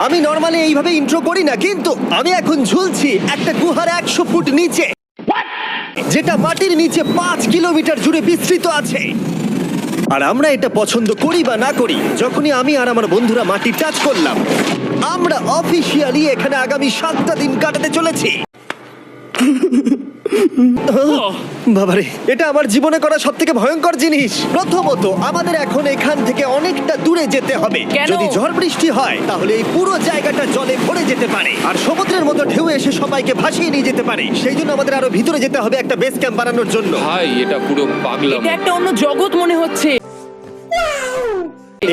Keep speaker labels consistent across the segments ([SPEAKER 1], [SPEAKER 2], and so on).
[SPEAKER 1] আমি নর্মালি এইভাবে ইন্ট্রো করি না, কিন্তু আমি এখন ঝুলছি একটা গুহার 100 ফুট নিচে, যেটা মাটির নিচে 5 কিলোমিটার জুড়ে বিস্তৃত আছে। আর আমরা এটা পছন্দ করি বা না করি, যখনই আমি আর আমার বন্ধুরা মাটি টাচ করলাম, আমরা অফিসিয়ালি এখানে আগামী 7টা দিন কাটাতে চলেছি। বাবারে, এটা আমার জীবনে করা সবথেকে ভয়ঙ্কর জিনিস। প্রথমত, আমাদের এখন এখান থেকে অনেকটা দূরে যেতে হবে।
[SPEAKER 2] কেন?
[SPEAKER 1] যদি ঝড় বৃষ্টি হয় তাহলে এই পুরো জায়গাটা জলে ভরে যেতে পারে, আর সমুদ্রের মতো ঢেউ এসে সবাইকে ভাসিয়ে নিয়ে যেতে পারে। সেই জন্য আমাদের আরো ভিতরে যেতে হবে একটা বেস ক্যাম্প বানানোর জন্য।
[SPEAKER 3] ভাই এটা পুরো পাগলাম।
[SPEAKER 2] এটা একটা অন্য জগৎ মনে হচ্ছে।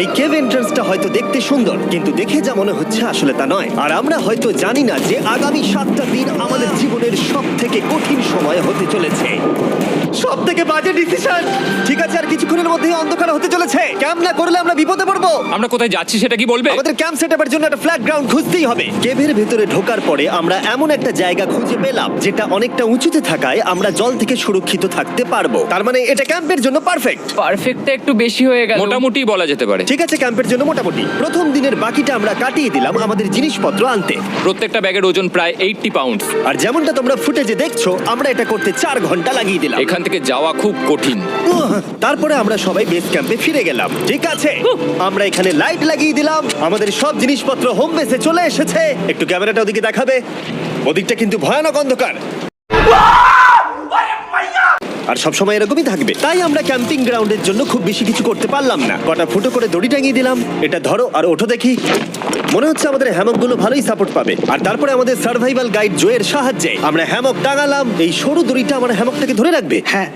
[SPEAKER 1] এই কেভ এন্ট্রান্সটা হয়তো দেখতে সুন্দর, কিন্তু দেখে যা মনে হচ্ছে আসলে তা নয়। আর আমরা হয়তো জানি না যে আগামী 7টা দিন আমাদের জীবনের সব থেকে কঠিন সময় হতে চলেছে। সব থেকে বাজে ডিসিশন। ঠিক আছে, আর কিছুক্ষণের মধ্যেই অন্ধকার হতে চলেছে। ক্যাম্প না করলে আমরা বিপদে পড়বো।
[SPEAKER 3] আমরা কোথায় যাচ্ছি সেটা কি বলবে?
[SPEAKER 1] আমাদের ক্যাম্প সেটআপের জন্য একটা ফ্ল্যাট গ্রাউন্ড খুঁজতেই হবে। কেভের ভেতরে ঢোকার পরে আমরা এমন একটা জায়গা খুঁজে পেলাম যেটা অনেকটা উঁচুতে থাকায় আমরা জল থেকে সুরক্ষিত থাকতে পারবো। তার মানে এটা ক্যাম্পের জন্য পারফেক্ট।
[SPEAKER 2] পারফেক্টটা একটু বেশি হয়ে গেল।
[SPEAKER 3] মোটামুটি বলা যেতে পারে।
[SPEAKER 1] ঠিক আছে, ক্যাম্পের জন্য মোটামুটি। প্রথম দিনের বাকিটা আমরা কাটিয়ে দিলাম আমাদের জিনিসপত্র আনতে।
[SPEAKER 3] প্রত্যেকটা ব্যাগের ওজন প্রায় 80 পাউন্ড।
[SPEAKER 1] আর যেমনটা তোমরা ফুটেজে দেখছো, আমরা এটা করতে 4 ঘন্টা লাগিয়ে দিলাম।
[SPEAKER 3] এখান থেকে যাওয়া খুব কঠিন।
[SPEAKER 1] তারপরে আমরা সবাই বেস ক্যাম্পে ফিরে গেলাম। ঠিক আছে, আমরা এখানে লাইট লাগিয়ে দিলাম। আমাদের সব জিনিসপত্র হোম বেসে চলে এসেছে। একটু ক্যামেরাটা ওদিকে দেখাবে? ওদিকটা কিন্তু ভয়ানক অন্ধকার, আর সবসময় এরকমই থাকবে। তাই আমরা ক্যাম্পিং গ্রাউন্ডের জন্য খুব বেশি কিছু করতে পারলাম না। কটা ফুটো করে দড়ি টাঙিয়ে দিলাম। এটা ধরো আর ওঠো দেখি। মনে হচ্ছে আমাদের হ্যামকগুলো ভালোই সাপোর্ট পাবে। আর তারপরে আমাদের সার্ভাইভাল গাইড জোয়ের সাহায্যে আমরা হ্যামক টাঙালাম। এই সরু দড়িটা আমার হ্যামকটাকে ধরে রাখবে। হ্যাঁ।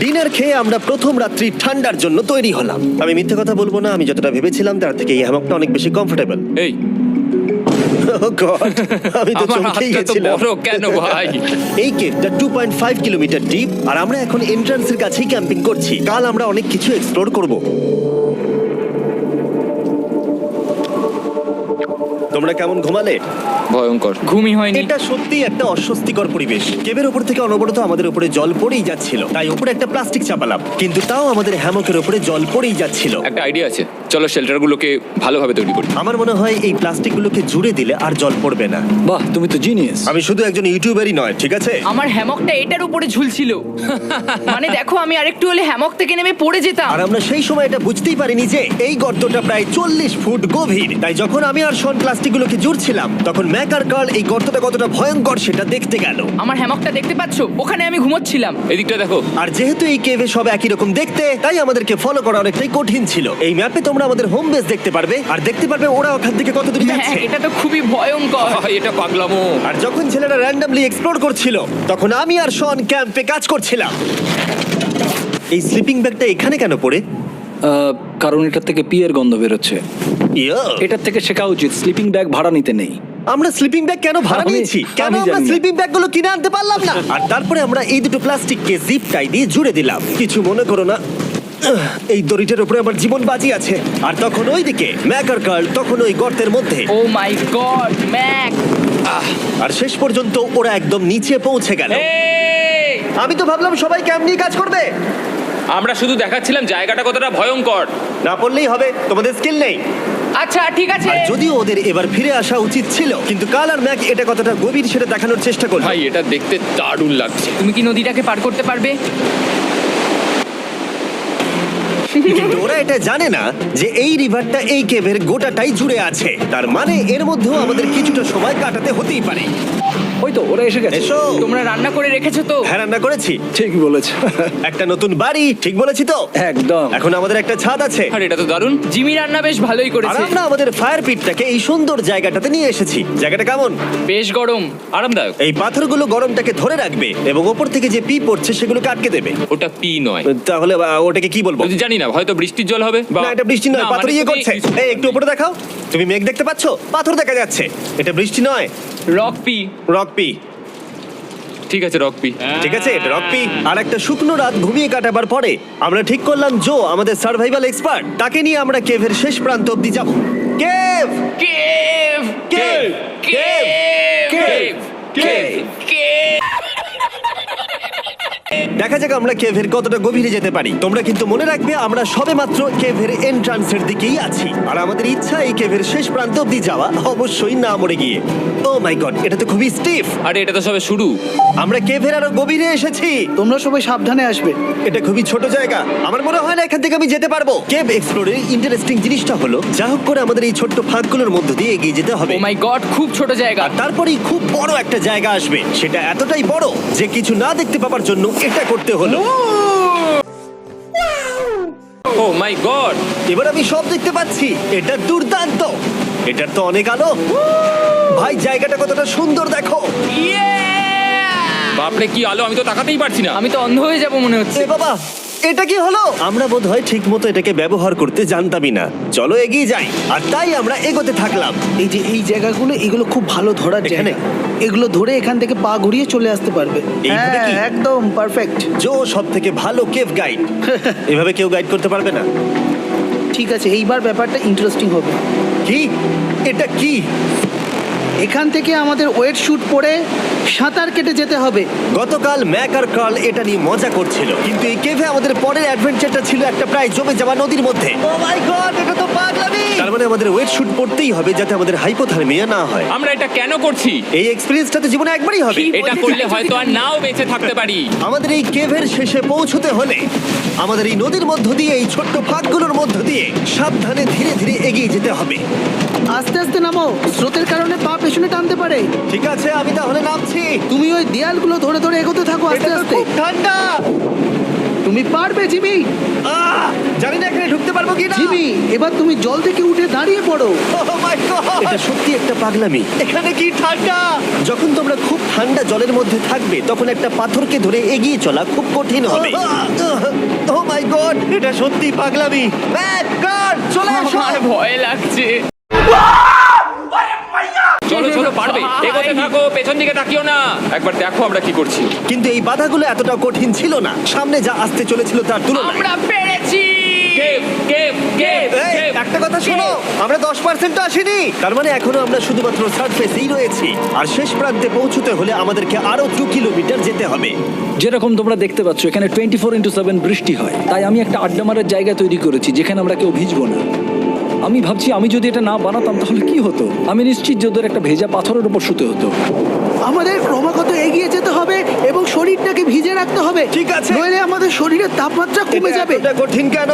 [SPEAKER 1] ডিনার খেয়ে আমরা প্রথম রাত্রি ঠান্ডার জন্য তৈরি হলাম। আমি মিথ্যে কথা বলবো না, আমি যতটা ভেবেছিলাম তার থেকে এই হ্যামকটা অনেক বেশি কমফোর্টেবল।
[SPEAKER 3] এই
[SPEAKER 1] Oh God, আমি তো
[SPEAKER 3] আমার
[SPEAKER 1] চমকেই
[SPEAKER 3] হাতটা তো
[SPEAKER 1] গেছিলাম।
[SPEAKER 3] বড় কেন ভাই?
[SPEAKER 1] এই কেভটা 2.5 কিলোমিটার ডিপ, আর আমরা এখন এন্ট্রান্সের কাছেই ক্যাম্পিং করছি। কাল আমরা অনেক কিছু এক্সপ্লোর করব। তোমরা কেমন ঘুমালে?
[SPEAKER 3] ভয়ঙ্কর।
[SPEAKER 2] ঘুমই হয়নি।
[SPEAKER 1] এটা সত্যি একটা অস্বস্তিকর পরিবেশ। কেবের উপর থেকে অনবরত আমাদের উপরে জল পড়েই যাচ্ছিল, তাই উপরে একটা প্লাস্টিক চাপালাম, কিন্তু তাও আমাদের হ্যামকের উপরে জল পড়েই যাচ্ছিল।
[SPEAKER 3] একটা আইডিয়া আছে, চলো শেল্টারগুলোকে ভালোভাবে তৈরি করি।
[SPEAKER 1] আমার মনে হয় এই প্লাস্টিকগুলোকে জুড়ে দিলে আর জল পড়বে না।
[SPEAKER 4] বাহ, তুমি তো জিনিয়াস।
[SPEAKER 1] আমি শুধু একজন ইউটিউবারই নয়, ঠিক আছে?
[SPEAKER 2] আমার হ্যামকটা এটার উপরে ঝুলছিল। মানে দেখো, আমি আরেকটু হলে হ্যামক থেকে নেমে পড়ে যেতাম।
[SPEAKER 1] আর আমরা সেই সময় এটা বুঝতেই পারিনি যে এই গর্তটা প্রায় 40 ফুট গভীর। তাই যখন আমি আর শন প্লাস্টিকগুলোকে জুড়ছিলাম, তখন ম্যাক আর কার্ল এই গর্তটা কতটা ভয়ঙ্কর সেটা দেখতে গেল।
[SPEAKER 2] আমার হ্যামকটা দেখতে পাচ্ছো? ওখানে আমি ঘুমোচ্ছিলাম।
[SPEAKER 3] এদিকটা দেখো।
[SPEAKER 1] আর যেহেতু এই কেভে সব একই রকম দেখতে, তাই আমাদেরকে ফলো করা অনেকটাই কঠিন ছিল। এই ম্যাপে তোমরা আমাদের হোম বেস দেখতে পারবে, আর দেখতে পারবে ওরা ওখান থেকে কত দূর
[SPEAKER 2] হ্যাঁ,
[SPEAKER 1] যাচ্ছে।
[SPEAKER 2] এটা তো খুবই ভয়ঙ্কর।
[SPEAKER 3] ভাই এটা পাগলামো।
[SPEAKER 1] আর যখন ছেলেরা র্যান্ডমলি এক্সপ্লোর করছিল, তখন আমি আর শন ক্যাম্পে কাজ করছিলাম। এই স্লিপিং ব্যাগটা এখানে কেন পড়ে?
[SPEAKER 4] কারণ এটার থেকে পিয়ের গন্ধ বেরোচ্ছে।
[SPEAKER 1] ইয়া,
[SPEAKER 4] এটার থেকে শেখা উচিত স্লিপিং ব্যাগ ভাড়া নিতে নেই।
[SPEAKER 1] আমরা স্লিপিং ব্যাগ কেন ভাড়া
[SPEAKER 4] আমি-
[SPEAKER 1] নিয়েছি? কেন
[SPEAKER 4] আমি
[SPEAKER 1] আমরা
[SPEAKER 4] জানি না।
[SPEAKER 1] স্লিপিং ব্যাগগুলো কিনে আনতে পারলাম না? আর তারপরে আমরা এই দুটো প্লাস্টিককে জিপ টাই দিয়ে জুড়ে দিলাম। কিছু মনে করো না, এই দড়িটার উপরে আমার জীবন বাজি আছে। আর তখন ওইদিকে ম্যাক আর কার্ল তখন ওই গর্তের মধ্যে।
[SPEAKER 2] ও মাই গড, ম্যাক!
[SPEAKER 1] আর শেষ পর্যন্ত ওরা একদম নিচে পৌঁছে গেল।
[SPEAKER 3] এই,
[SPEAKER 1] আমি তো ভাবলাম সবাই ক্যাম্প নিয়ে কাজ করবে।
[SPEAKER 3] আমরা শুধু দেখাচ্ছিলাম জায়গাটা কতটা ভয়ঙ্কর।
[SPEAKER 1] না পড়লেই হবে, তোমাদের স্কিল নেই।
[SPEAKER 2] আচ্ছা ঠিক আছে।
[SPEAKER 1] আর যদিও ওদের এবার ফিরে আসা উচিত ছিল, কিন্তু কাল আর ম্যাক এটা কতটা গভীর সেটা দেখানোর চেষ্টা করলো।
[SPEAKER 3] ভাই এটা দেখতে দারুণ লাগছে।
[SPEAKER 2] তুমি কি নদীটাকে পার করতে পারবে?
[SPEAKER 1] কিন্তু ওরা এটা জানে না যে এই রিভারটা এই কেভের গোটাটাই জুড়ে আছে। তার মানে এর মধ্যেও আমাদের কিছুটা সময় কাটাতে হতেই পারে।
[SPEAKER 4] ওই তো ওরা এসে গেছে।
[SPEAKER 1] এসো।
[SPEAKER 2] তোমরা রান্না করে রেখেছো তো?
[SPEAKER 1] হ্যাঁ, রান্না করেছি।
[SPEAKER 4] ঠিক বলেছ।
[SPEAKER 1] একটা নতুন বাড়ি, ঠিক বলেছি তো?
[SPEAKER 4] একদম।
[SPEAKER 1] এখন আমাদের একটা ছাদ আছে।
[SPEAKER 3] আর এটা তো দারুণ।
[SPEAKER 2] জিমি রান্না বেশ ভালোই
[SPEAKER 1] আর
[SPEAKER 2] করেছে।
[SPEAKER 1] আমরা আমাদের ফায়ার পিটটাকে এই সুন্দর জায়গাটাতে নিয়ে এসেছি। জায়গাটা কেমন?
[SPEAKER 2] বেশ গরম।
[SPEAKER 3] আরামদায়ক।
[SPEAKER 1] এই পাথরগুলো গরমটাকে ধরে রাখবে এবং ওপর থেকে যে পি পড়ছে সেগুলোকে আটকে দেবে।
[SPEAKER 3] ওটা পি নয়।
[SPEAKER 1] তাহলে ওটাকে কি বলবো?
[SPEAKER 3] যদি জানি না, হয়তো বৃষ্টির জল হবে বা
[SPEAKER 1] না, এটা বৃষ্টি নয়,
[SPEAKER 3] না,
[SPEAKER 1] পাথর
[SPEAKER 3] মানে
[SPEAKER 1] ইয়ে
[SPEAKER 3] তুমি-
[SPEAKER 1] করছে। এই একটু উপরে দেখাও। তুমি মেঘ দেখতে পাচ্ছো? পাথর দেখা যাচ্ছে। এটা বৃষ্টি নয়,
[SPEAKER 2] রক পি।
[SPEAKER 1] Rock P.
[SPEAKER 3] ঠিক আছে, রক পি।
[SPEAKER 1] ঠিক আছে, এটা রক পি। আর একটা শুকনো রাত ঘুমিয়ে কাটাবার পরে আমরা ঠিক করলাম জো আমাদের সার্ভাইভাল এক্সপার্ট, তাকে নিয়ে আমরা কেভের শেষ প্রান্ত অব্দি যাব। Cave,
[SPEAKER 2] cave!
[SPEAKER 1] Cave, cave,
[SPEAKER 2] cave!
[SPEAKER 1] Cave.
[SPEAKER 2] Cave!
[SPEAKER 1] দেখা যাক আমরা কেভের কতটা গভীরে যেতে পারি। তোমরা কিন্তু মনে রাখবে আমরা সবেমাত্র কেভের এন্ট্রান্সের দিকেই আছি, আর আমাদের ইচ্ছা এই কেভের শেষ প্রান্ত অব্দি যাওয়া, অবশ্যই না মরে গিয়ে। ও মাই গড, এটা তো খুবই স্টিফ।
[SPEAKER 3] আরে এটা তো সবে শুরু।
[SPEAKER 1] আমরা কেভের আরো গভীরে এসেছি।
[SPEAKER 5] তোমরা সবাই সাবধানে আসবে।
[SPEAKER 1] এটা খুবই ছোট জায়গা, আমার মনে হয় না এখান থেকে আমি যেতে পারবো। কেভ এক্সপ্লোরের ইন্টারেস্টিং জিনিসটা হলো যা হোক করে আমাদের এই ছোট্ট ফাঁকগুলোর মধ্য দিয়ে এগিয়ে যেতে হবে।
[SPEAKER 2] ও মাই গড, খুব ছোট জায়গা।
[SPEAKER 1] আর তারপরেই খুব বড় একটা জায়গা আসবে, সেটা এতটাই বড় যে কিছু না দেখতে পাওয়ার জন্য এটা করতে হলো।
[SPEAKER 3] ও মাই গড,
[SPEAKER 1] এবার আমি সব দেখতে পাচ্ছি, এটা দুর্দান্ত। এটার তো অনেক আলো। ভাই জায়গাটা কতটা সুন্দর দেখো।
[SPEAKER 3] বাপরে কি আলো, আমি তো তাকাতেই পারছি না।
[SPEAKER 2] আমি তো অন্ধ হয়ে যাব মনে হচ্ছে।
[SPEAKER 1] এ বাবা, এটা কি হলো? আমরা বোধহয় ঠিক মতো এটাকে ব্যবহার করতে জানতামই না। চলো এগিয়ে যাই। আর তাই আমরা এগোতে থাকলাম।
[SPEAKER 5] এই যে এই জায়গাগুলো, এগুলো খুব ভালো ধরার
[SPEAKER 1] এখানে?
[SPEAKER 5] জায়গা। এগুলো ধরে এখান থেকে পা ঘুরিয়ে চলে আসতে পারবে।
[SPEAKER 1] এইভাবে কি?
[SPEAKER 5] হ্যাঁ, একদম পারফেক্ট।
[SPEAKER 1] জো সব থেকে ভালো কেভ গাইড। এভাবে কেউ গাইড করতে পারবে না।
[SPEAKER 5] ঠিক আছে, এইবার ব্যাপারটা ইন্টারেস্টিং হবে।
[SPEAKER 1] কি? এটা কি?
[SPEAKER 5] এখান থেকে আমাদের ওয়েট শুট পরে সাঁতার কেটে যেতে হবে।
[SPEAKER 1] গতকাল ম্যাক আর কার্ল এটা নিয়ে মজা করছিল, কিন্তু এই কেভে আমাদের পরের অ্যাডভেঞ্চারটা ছিল একটা প্রায় জমে যাওয়া নদীর মধ্যে। ও মাই গড, এটা তো পাগলামি! তার মানে আমাদের ওয়েট শুট পড়তেই হবে যাতে আমাদের হাইপোথার্মিয়া না হয়।
[SPEAKER 3] আমরা এটা কেন করছি?
[SPEAKER 1] এই এক্সপেরিয়েন্সটা তো জীবনে একবারই হবে।
[SPEAKER 3] এটা করলে হয়তো আর নাও বেঁচে থাকতে পারি।
[SPEAKER 1] আমাদের এই কেভের শেষে পৌঁছতে হলে আমাদের এই নদীর মধ্য দিয়ে, এই ছোট্ট ফাঁকগুলোর মধ্য দিয়ে সাবধানে ধীরে ধীরে এগিয়ে যেতে হবে।
[SPEAKER 5] আস্তে আস্তে নামো, স্রোতের কারণে পা পেছনে টানতে পারে।
[SPEAKER 1] ঠিক আছে, আমি তাহলে নামছি।
[SPEAKER 5] তুমি ওই দেয়ালগুলো ধরে ধরে এগোতে থাকো আস্তে
[SPEAKER 1] এটা তো
[SPEAKER 5] আস্তে।
[SPEAKER 1] খুব ঠান্ডা।
[SPEAKER 5] তুমি পারবে জিমি।
[SPEAKER 1] জানি না এখানে ঢুকতে পারবো কি না।
[SPEAKER 5] জিমি, এবার তুমি জল থেকে উঠে দাঁড়িয়ে পড়ো।
[SPEAKER 1] এটা সত্যি একটা পাগলামি। এখানে কি ঠান্ডা! যখন তোমরা খুব ঠান্ডা জলের মধ্যে থাকবে তখন একটা পাথরকে ধরে এগিয়ে চলা খুব কঠিন হবে। ও মাই গড, এটা সত্যি পাগলামি। ম্যাক, গড, চলে এসো।
[SPEAKER 2] আমার ভয় লাগছে।
[SPEAKER 3] চলো চলো, পারবে। এগোতে থাকো, পেছন দিকে তাকিও না। একবার দেখো আমরা কি করছি।
[SPEAKER 1] কিন্তু এই বাধাগুলো এতটা কঠিন ছিল না সামনে যা আসতে চলেছিল তার তুলনায়।
[SPEAKER 2] আমরা পেরেছি।
[SPEAKER 3] কেভ কেভ কেভ
[SPEAKER 1] এই,
[SPEAKER 3] কেভ।
[SPEAKER 1] একটা কথা শোনো, আমরা 10% আসিনি। তার মানে এখনো আমরা শুধুমাত্র সার্ফেসেই রয়েছি, আর শেষ প্রান্তে পৌঁছতে হলে আমাদেরকে আরো 2 কিলোমিটার যেতে হবে।
[SPEAKER 4] যেরকম তোমরা দেখতে পাচ্ছ এখানে 24/7 বৃষ্টি হয়, তাই আমি একটা আড্ডা মারার জায়গা তৈরি করেছি যেখানে আমরা কেউ ভিজবো না। আমি ভাবছি আমি যদি এটা না বানাতাম তাহলে কি হতো। আমি নিশ্চিত যে ওদের একটা ভেজা পাথরের উপর শুতে হতো।
[SPEAKER 5] আমাদের ক্রমাগত এগিয়ে যেতে হবে এবং শরীরটাকে ভিজে রাখতে হবে।
[SPEAKER 1] ঠিক আছে।
[SPEAKER 5] নইলে আমাদের শরীরের তাপমাত্রা কমে যাবে।
[SPEAKER 1] এটা কঠিন কেন?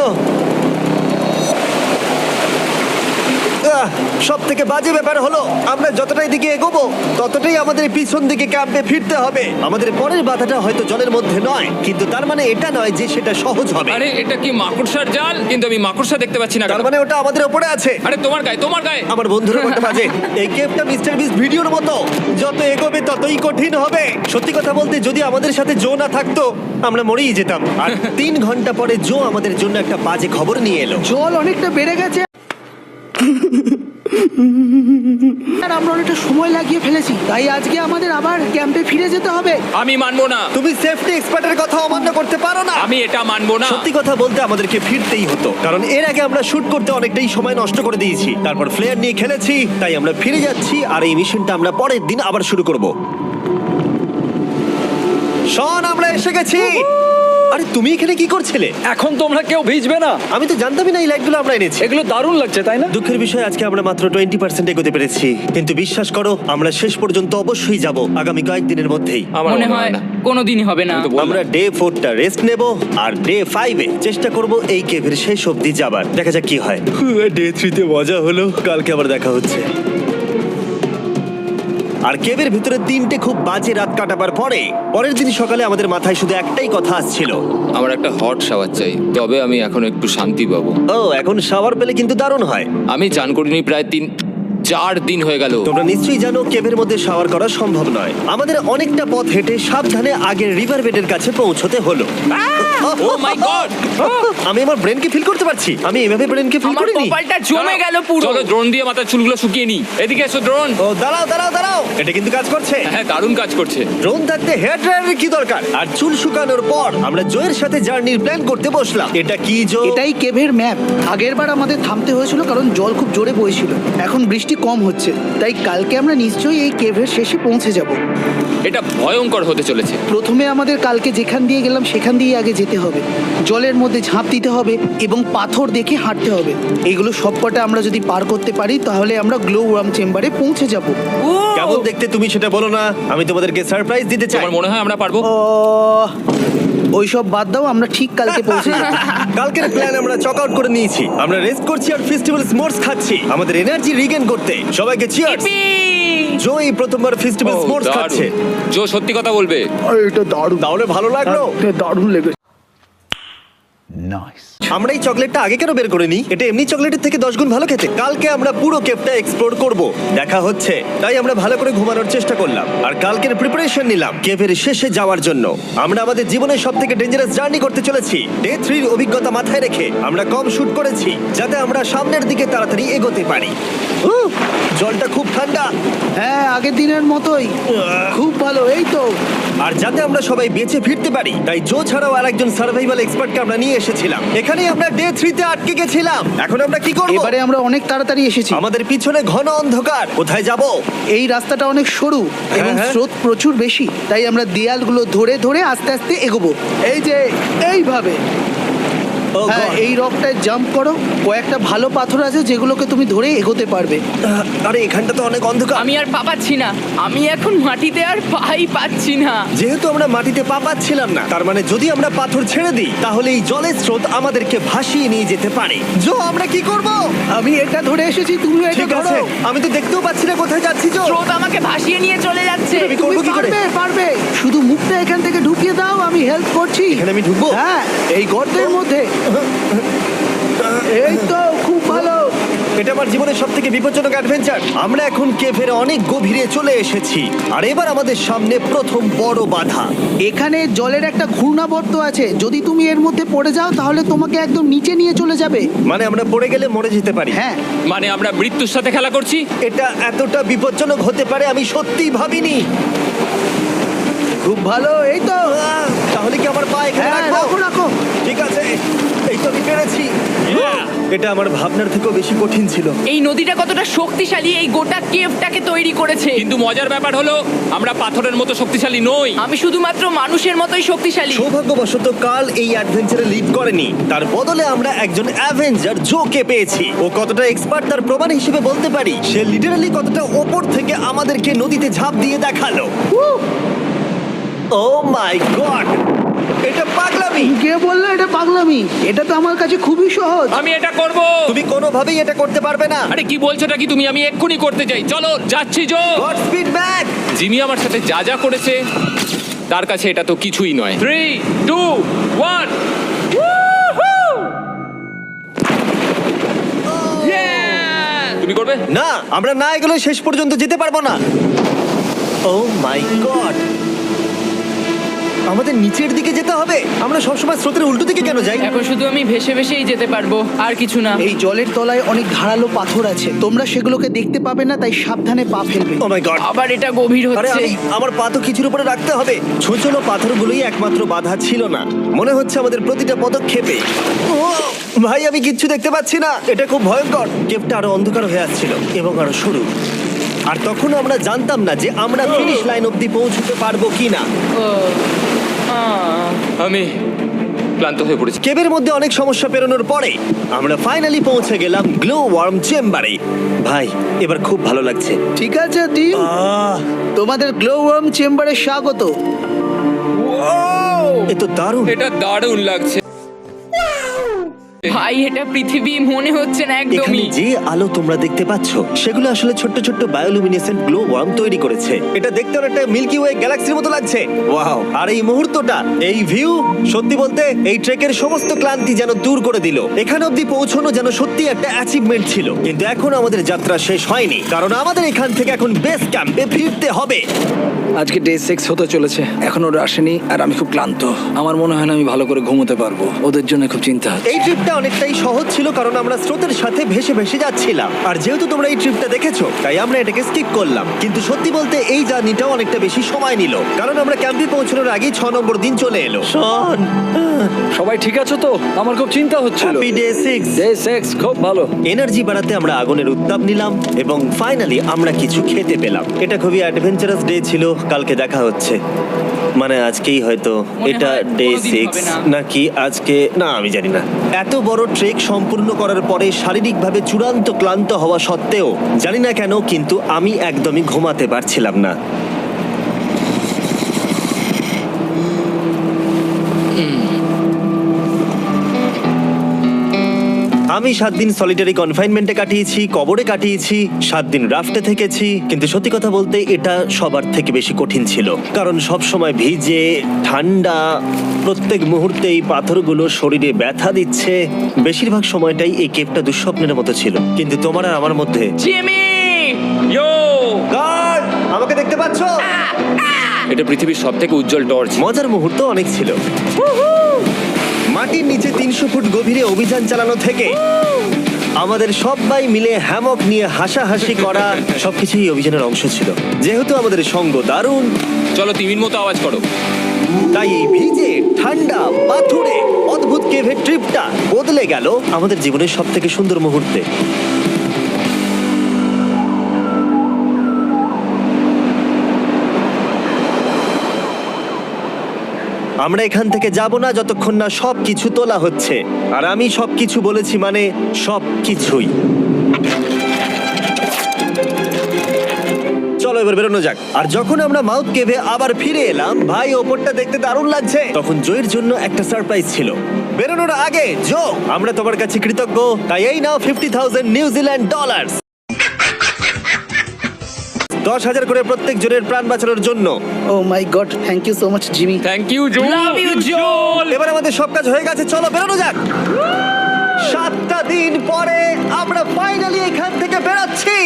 [SPEAKER 1] সব থেকে বাজে ব্যাপার হলো আমরা যতটাই দিকে এগোবো ততটাই আমাদের পিছন দিকে ক্যাম্পে ফিরতে হবে। আমাদের পরের বাধাটা হয়তো জলের মধ্যে নয়, কিন্তু তার মানে এটা নয় যে সেটা সহজ হবে।
[SPEAKER 3] আরে এটা কি মাকড়সার জাল? কিন্তু আমি মাকড়সা দেখতে পাচ্ছি না
[SPEAKER 1] তার
[SPEAKER 3] কেন?
[SPEAKER 1] মানে ওটা আমাদের উপরে আছে।
[SPEAKER 3] আরে তোমার গায়ে, তোমার গায়ে।
[SPEAKER 1] আমার বন্ধুরা বলতে বাজে। এই কেভটা মিস্টার বিস ভিডিওর মতো, যত এগোবে ততই কঠিন হবে। সত্যি কথা বলতে যদি আমাদের সাথে জো না থাকতো আমরা মরেই যেতাম। আর 3 ঘন্টা পরে জো আমাদের জন্য একটা বাজে খবর নিয়ে এলো।
[SPEAKER 5] জল অনেকটা বেড়ে গেছে আর আমরা অনেকটা সময় লাগিয়ে ফেলেছি, তাই আজকে আমাদের আবার ক্যাম্পে ফিরে যেতে হবে।
[SPEAKER 3] আমি মানবো না।
[SPEAKER 1] তুমি সেফটি এক্সপার্টের কথা অমান্য করতে পারো না।
[SPEAKER 3] আমি এটা মানবো না।
[SPEAKER 1] সত্যি কথা বলতে আমাদেরকে ফিরতেই হতো, কারণ এর আগে আমরা শুট করতে অনেকটাই সময় নষ্ট করে দিয়েছি। তারপর ফ্লেয়ার নিয়ে খেলেছি, তাই আমরা ফিরে যাচ্ছি আর এই মিশনটা আমরা পরের দিন আবার শুরু করব। শন, আমরা এসে গেছি। আরে তুমি এখানে কি করছিলে?
[SPEAKER 4] এখন তোমরা কেউ ভিজবে না।
[SPEAKER 1] আমি তো জানতামই না এই লাইটগুলো আমরা এনেছি।
[SPEAKER 4] এগুলো দারুণ লাগছে তাই না?
[SPEAKER 1] দুঃখের বিষয় আজকে আমরা মাত্র 20% এগোতে পেরেছি, কিন্তু বিশ্বাস করো আমরা শেষ পর্যন্ত অবশ্যই যাব আগামী কয়েকদিনের মধ্যেই।
[SPEAKER 3] আমার
[SPEAKER 2] মনে হয় কোনোদিনই হবে না।
[SPEAKER 3] আমি তো বললাম।
[SPEAKER 1] আমরা ডে 4টা রেস্ট নেব আর ডে 5 এ চেষ্টা করব এই কেভের শেষ অবধি যাবার। দেখা যাক কি হয়। ডে 3 তে মজা হলো, কালকে আবার দেখা হচ্ছে। আর কেভের ভিতরে 3টে খুব বাজে রাত কাটাবার পরে পরের দিন সকালে আমাদের মাথায় শুধু একটাই কথা আসছিল,
[SPEAKER 3] আমার একটা হট শাওয়ার চাই, তবে আমি এখন একটু শান্তি পাবো।
[SPEAKER 1] ও এখন শাওয়ার পেলে কিন্তু দারুণ হয়।
[SPEAKER 3] আমি চান করিনি প্রায় 3-4 দিন হয়ে গেল।
[SPEAKER 1] তোমরা নিশ্চয়ই জানো কেভের মধ্যে শাওয়ার করা সম্ভব নয়। আমাদের অনেকটা পথ হেঁটে সাবধানে আগের রিভার বেডের কাছে পৌঁছতে হলো।
[SPEAKER 3] ও মাই গড!
[SPEAKER 1] আমি আমার ব্রেনকে ফিল করতে পারছি। আমি এভাবে ব্রেনকে ফিল
[SPEAKER 2] আমার
[SPEAKER 1] করিনি।
[SPEAKER 2] কপালটা জমে গেল পুরো।
[SPEAKER 3] চলো ড্রোন দিয়ে মাথার চুলগুলো শুকিয়ে নি। এদিকে এসো ড্রোন।
[SPEAKER 1] ও দাঁড়াও দাঁড়াও দাঁড়াও, এটা কিন্তু কাজ করছে।
[SPEAKER 3] হ্যাঁ দারুণ কাজ করছে।
[SPEAKER 1] ড্রোন থাকতে হেয়ার ড্রায়ারের কি দরকার? আর চুল শুকানোর পর আমরা জয়ের সাথে জার্নির প্ল্যান করতে বসলাম। এটা কি জো?
[SPEAKER 5] এটাই কেভের ম্যাপ। আগেরবার আমাদের থামতে হয়েছিল কারণ জল খুব জোরে বইছিল। এখন বৃষ্টি কম হচ্ছে, তাই কালকে আমরা নিশ্চয়ই এই কেভের শেষে পৌঁছে যাব।
[SPEAKER 3] এটা ভয়ঙ্কর হতে চলেছে।
[SPEAKER 5] প্রথমে আমাদের কালকে যেখান দিয়ে গেলাম সেখান দিয়ে আগে যেতে হবে, জলের মধ্যে ঝাঁপ দিতে হবে এবং পাথর দেখে হাঁটতে হবে। এগুলো সবকটা আমরা যদি পার করতে পারি তাহলে আমরা গ্লো ওয়ার্ম চেম্বারে পৌঁছে যাব।
[SPEAKER 1] কেমন দেখতে তুমি সেটা বলো না, আমি তোমাদেরকে সারপ্রাইজ দিতে চাই।
[SPEAKER 3] আমার মনে হয় আমরা পারবো।
[SPEAKER 5] ওইসব বাদ দাও, আমরা ঠিক কালকে পৌঁছে যাব।
[SPEAKER 1] কালকের প্ল্যান আমরা চক আউট করে নিয়েছি। আমরা রেস্ট করছি আর ফেস্টিভ্যাল স্মোর্টস খাচ্ছি আমাদের এনার্জি রিগেন করতে। সবাইকে চিয়ার্স।
[SPEAKER 2] Yippee!
[SPEAKER 1] জো এই প্রথমবার ফেস্টিভ্যাল
[SPEAKER 3] ও,
[SPEAKER 1] স্মোর্টস
[SPEAKER 3] দারুণ।
[SPEAKER 1] খাচ্ছে।
[SPEAKER 3] জো সত্যি কথা বলবে।
[SPEAKER 5] এটা দারুণ,
[SPEAKER 1] তাহলে ভালো লাগলো?
[SPEAKER 5] দারুণ লেগেছে।
[SPEAKER 1] আমরা এই চকলেটটা আগে কেন বের করে নিই? এটা এমনি চকলেটের থেকে 10 গুণ ভালো খেতে। কালকে আমরা পুরো কেপটা এক্সপ্লোর করব, দেখা হচ্ছে। তাই আমরা ভালো করে ঘুমানোর চেষ্টা করলাম আর কালকের প্রিপারেশন নিলাম কেভের শেষে যাওয়ার জন্য। আমরা আমাদের জীবনের সবথেকে ডেঞ্জারাস জার্নি করতে চলেছি। ডে 3 এর অভিজ্ঞতা মাথায় রেখে আমরা কম শুট করেছি যাতে আমরা সামনের দিকে তাড়াতাড়ি এগোতে পারি। জলটা খুব ঠান্ডা
[SPEAKER 5] হ্যাঁ, আগের দিনের মতোই খুব ভালো। এই তো
[SPEAKER 1] আর যাতে আমরা সবাই বেঁচে ফিরতে পারি তাই জো ছাড়াও আরেকজন সার্ভাইভাল এক্সপার্টকে আমরা নিয়ে এসেছিলাম। এখানেই আমরা ডে 3 তে আটকে গেছিলাম। এখন আমরা কি করব?
[SPEAKER 5] এবারে আমরা অনেক তাড়াতাড়ি এসেছি।
[SPEAKER 1] আমাদের পিছনে ঘন অন্ধকার, কোথায় যাব?
[SPEAKER 5] এই রাস্তাটা অনেক সরু এবং
[SPEAKER 1] হ্যাঁ।
[SPEAKER 5] স্রোত প্রচুর বেশি, তাই আমরা দেয়ালগুলো ধরে ধরে আস্তে আস্তে এগোবো। এই যে এইভাবে।
[SPEAKER 1] ও
[SPEAKER 5] হ্যাঁ,
[SPEAKER 1] God!
[SPEAKER 5] এই রকটায় জাম্প করো। কয়েকটা ভালো পাথর আছে যেগুলোকে তুমি ধরে এগোতে পারবে।
[SPEAKER 1] আরে এখানটা তো অনেক অন্ধকার।
[SPEAKER 2] আমি আর পা পাচ্ছি না, আমি এখন মাটিতে আর পাই পাচ্ছি না।
[SPEAKER 1] যেহেতু আমরা মাটিতে পা পাচ্ছিলাম না, তার মানে যদি আমরা পাথর ছেড়ে দিই তাহলে এই জলের স্রোত আমাদেরকে ভাসিয়ে নিয়ে যেতে পারে। জো, আমরা কি করব?
[SPEAKER 5] আমি এটা ধরে এসেছি, তুমি এটা
[SPEAKER 1] ঠিক আছে,
[SPEAKER 5] ধরো।
[SPEAKER 1] আমি তো দেখতেও পাচ্ছি না কোথায় যাচ্ছি। জো,
[SPEAKER 2] স্রোত আমাকে ভাসিয়ে নিয়ে চলে যাচ্ছে।
[SPEAKER 1] আমি
[SPEAKER 5] তুমি
[SPEAKER 1] করবো কি করে?
[SPEAKER 5] পারবে, পারবে। শুধু মুখটা এখান থেকে ঢুকিয়ে দাও, আমি হেল্প করছি।
[SPEAKER 1] এখানে আমি ঢুকবো?
[SPEAKER 5] হ্যাঁ, এই গর্তের মধ্যে। এই তো, খুব ভালো।
[SPEAKER 1] এটা আমার জীবনের সবথেকে বিপজ্জনক অ্যাডভেঞ্চার। আমরা এখন কেভের অনেক গভীরে চলে এসেছি আর এবার আমাদের সামনে প্রথম বড় বাধা।
[SPEAKER 5] এখানে জলের একটা ঘূর্ণাবর্ত আছে, যদি তুমি এর মধ্যে পড়ে যাও তাহলে তোমাকে একদম নিচে নিয়ে চলে যাবে।
[SPEAKER 1] মানে আমরা পড়ে গেলে মরে যেতে পারি।
[SPEAKER 5] হ্যাঁ,
[SPEAKER 3] মানে আমরা মৃত্যুর সাথে খেলা করছি।
[SPEAKER 1] এটা এতটা বিপজ্জনক হতে পারে আমি সত্যিই ভাবিনি।
[SPEAKER 5] খুব ভালো। এই তো,
[SPEAKER 1] তাহলে কি আমার পা এখানে
[SPEAKER 5] হ্যাঁ,
[SPEAKER 1] রাখবো?
[SPEAKER 5] রাখো রাখো।
[SPEAKER 1] ঠিক আছে, এই তো আমি পেরেছি। এটা আমার ভাবনার থেকেও বেশি কঠিন ছিল।
[SPEAKER 2] এই নদীটা কতটা শক্তিশালী এই গোটা কেভটাকে তৈরি করেছে।
[SPEAKER 3] কিন্তু মজার ব্যাপার হলো আমরা পাথরের মতো শক্তিশালী নই।
[SPEAKER 2] আমি শুধুমাত্র মানুষের মতোই শক্তিশালী।
[SPEAKER 1] সৌভাগ্যবশত কাল এই অ্যাডভেঞ্চারে লিড করেনি, তার বদলে আমরা একজন অ্যাভেঞ্জার জোকে পেয়েছি। ও কতটা এক্সপার্ট তার প্রমাণ হিসেবে বলতে পারি। সে লিটারালি কতটা ওপর থেকে আমাদেরকে নদীতে ঝাঁপ দিয়ে দেখালো। ও মাই গড, এটা পাগলামি।
[SPEAKER 5] কে বললো এটা পাগলামি? এটা তো আমার কাছে খুবই সহজ।
[SPEAKER 3] আমি এটা করব।
[SPEAKER 1] তুমি কোনোভাবেই এটা করতে পারবে না।
[SPEAKER 3] আরে কি বলছোটা কি তুমি? আমি এক্ষুনি করতে চাই। চলো যাচ্ছি Joe.
[SPEAKER 1] God speed back.
[SPEAKER 3] Jimmy আমার সাথে যা যা করেছে তার কাছে এটা তো কিছুই নয়। 3, 2, 1। তুমি করবে?
[SPEAKER 1] না, আমরা না এগুলো শেষ পর্যন্ত যেতে পারবো না। ও মাই গড, আমাদের নিচের দিকে যেতে হবে। আমরা সবসময় স্রোতের উল্টো দিকে কেন যাই?
[SPEAKER 2] এখন শুধু আমি ভেসে ভেসেই যেতে পারবো, আর কিছু না।
[SPEAKER 5] এই জলের তলায় অনেক ধারালো পাথর আছে, তোমরা সেগুলোকে দেখতে পাবে না, তাই সাবধানে পা ফেলবে।
[SPEAKER 1] ও মাই গড,
[SPEAKER 2] আবার এটা গভীর
[SPEAKER 1] আরে
[SPEAKER 2] হচ্ছে।
[SPEAKER 1] আমার পা তো কিছুর উপরে রাখতে হবে। ছোট ছোট পাথরগুলোই একমাত্র বাধা ছিল না, মনে হচ্ছে আমাদের প্রতিটা পদক্ষেপে। ও ভাই, আমি কিচ্ছু দেখতে পাচ্ছি না। এটা খুব ভয়ঙ্কর। কেভটা আরো অন্ধকার হয়ে আসছিল এবং আরো সরু। আর তখন আমরা জানতাম না যে আমরা ফিনিশ লাইন অবধি পৌঁছতে পারবো কিনা।
[SPEAKER 3] আমি ক্লান্ত হয়ে পড়েছি।
[SPEAKER 1] কেবের মধ্যে অনেক সমস্যা পেরোনোর পরে আমরা ফাইনালি পৌঁছে গেলাম গ্লো ওয়ার্ম চেম্বারে। ভাই, এবার খুব ভালো লাগছে।
[SPEAKER 5] ঠিক আছে টিম, তোমাদের গ্লো ওয়ার্ম চেম্বারে স্বাগত।
[SPEAKER 1] এ তো দারুণ।
[SPEAKER 3] এটা দারুণ লাগছে।
[SPEAKER 2] ভাই, এটা পৃথিবী মনে হচ্ছে না
[SPEAKER 1] এখানে
[SPEAKER 2] একদমই।
[SPEAKER 1] যে আলো তোমরা দেখতে পাচ্ছ সেগুলো আসলে ছোট্ট ছোট্ট বায়োলুমিনেসেন্ট গ্লো ওয়ার্ম তৈরি করেছে। এটা দেখতে অনেকটা মিল্কি ওয়ে গ্যালাক্সির মতো লাগছে। ওয়াও! আর এই মুহূর্তটা, এই ভিউ, সত্যি বলতে এই ট্রেকের সমস্ত ক্লান্তি যেন দূর করে দিল। এখানে অবধি পৌঁছানো যেন সত্যি একটা অ্যাচিভমেন্ট ছিল। কিন্তু এখন আমাদের যাত্রা শেষ হয়নি, কারণ আমাদের এখান থেকে এখন বেস ক্যাম্পে ফিরতে হবে।
[SPEAKER 4] আজকে ডে 6 হতে চলেছে, এখনো ওরা আসেনি আর আমি খুব ক্লান্ত। আমার মনে হয় না আমি ভালো করে ঘুমোতে পারবো। ওদের জন্য খুব চিন্তা হচ্ছে।
[SPEAKER 1] এই ট্রিপটা ট্রিপটা অনেকটাই সহজ ছিল কারণ আমরা স্রোতের সাথে ভেসে ভেসে যাচ্ছিলাম। আর যেহেতু তোমরা এই ট্রিপটা দেখেছো তাই আমরা এটাকে স্কিপ করলাম। কিন্তু সত্যি বলতে এই জার্নিটাও অনেকটা বেশি সময় নিল কারণ আমরা ক্যাম্পে পৌঁছানোর আগেই 6 নম্বর দিন চলে এলো। শন,
[SPEAKER 4] সবাই ঠিক আছে তো? আমার খুব চিন্তা হচ্ছিল।
[SPEAKER 1] Happy day 6।
[SPEAKER 4] ডে 6 খুব ভালো।
[SPEAKER 1] এনার্জি বাড়াতে আমরা আগুনের উত্তাপ নিলাম এবং ফাইনালি আমরা কিছু খেতে পেলাম। এটা খুবই অ্যাডভেঞ্চারাস ডে ছিল। কালকে দেখা হচ্ছে, মানে আজকেই হয়তো।
[SPEAKER 2] মনে
[SPEAKER 1] এটা
[SPEAKER 2] হয়
[SPEAKER 1] ডে
[SPEAKER 2] কোনোদিন
[SPEAKER 1] 6
[SPEAKER 2] হবে না।
[SPEAKER 1] নাকি আজকে, না আমি জানি না। এত বড় ট্রেক সম্পূর্ণ করার পরে শারীরিকভাবে চূড়ান্ত ক্লান্ত হওয়া সত্ত্বেও জানি না কেন কিন্তু আমি একদমই ঘুমাতে পারছিলাম না। আমি 7 দিন সলিটারি কনফাইনমেন্টে কাটিয়েছি, কবরে কাটিয়েছি, 7 দিন রাফটে থেকেছি। কিন্তু সত্যি কথা বলতে এটা সবার থেকে বেশি কঠিন ছিল কারণ সব সময় ভিজে, ঠান্ডা, প্রত্যেক মুহূর্তে এই পাথরগুলো শরীরে ব্যথা দিচ্ছে। বেশিরভাগ সময়টাই এই কেভটা দুঃস্বপ্নের মতো ছিল। কিন্তু তোমার আর আমার মধ্যে
[SPEAKER 2] জিমি!
[SPEAKER 3] ইয়ো,
[SPEAKER 1] গার্ড, আমাকে দেখতে পাচ্ছ?
[SPEAKER 3] এটা পৃথিবীর সবথেকে উজ্জ্বল টর্চ।
[SPEAKER 1] মজার মুহূর্ত অনেক ছিল। মাটির নিচে 300 ফুট গভীরে অভিযান চালানো থেকে আমাদের সবাই মিলে হ্যামক নিয়ে হাসাহাসি করা সবকিছুই এই অভিযানের অংশ ছিল। যেহেতু আমাদের সঙ্গ দারুণ,
[SPEAKER 3] চলো তিমির মতো আওয়াজ করো।
[SPEAKER 1] তাই এই ভিজে, ঠান্ডা, পাথুরে অদ্ভুত কেভের ট্রিপটা বদলে গেল আমাদের জীবনের সব থেকে সুন্দর মুহূর্তে। আমরা এখান থেকে যাব না যতক্ষণ না সবকিছু তোলা হচ্ছে। আর আমি সবকিছু বলেছি মানে সবকিছুই। চলো এবার বেরোনো যাক। আর যখন আমরা মাউথ কেভে আবার ফিরে এলাম, ভাই ওপরটা দেখতে দারুণ লাগছে। তখন জয়ের জন্য একটা সারপ্রাইজ ছিল। বেরোনোর আগে জো, আমরা তোমার কাছে কৃতজ্ঞ। তাই এই নাও 50,000 নিউজিল্যান্ড ডলার। 10,000 করে প্রত্যেক জনের প্রাণ বাঁচানোর জন্য।
[SPEAKER 5] Oh my God, thank you so much Jimmy.
[SPEAKER 3] Thank you Joe.
[SPEAKER 2] Love you Joel!
[SPEAKER 1] এবার আমাদের সব কাজ হয়ে গেছে, চলো বেরোনো যাক। 7টা দিন পরে আমরা ফাইনালি এখান থেকে বেরোচ্ছি।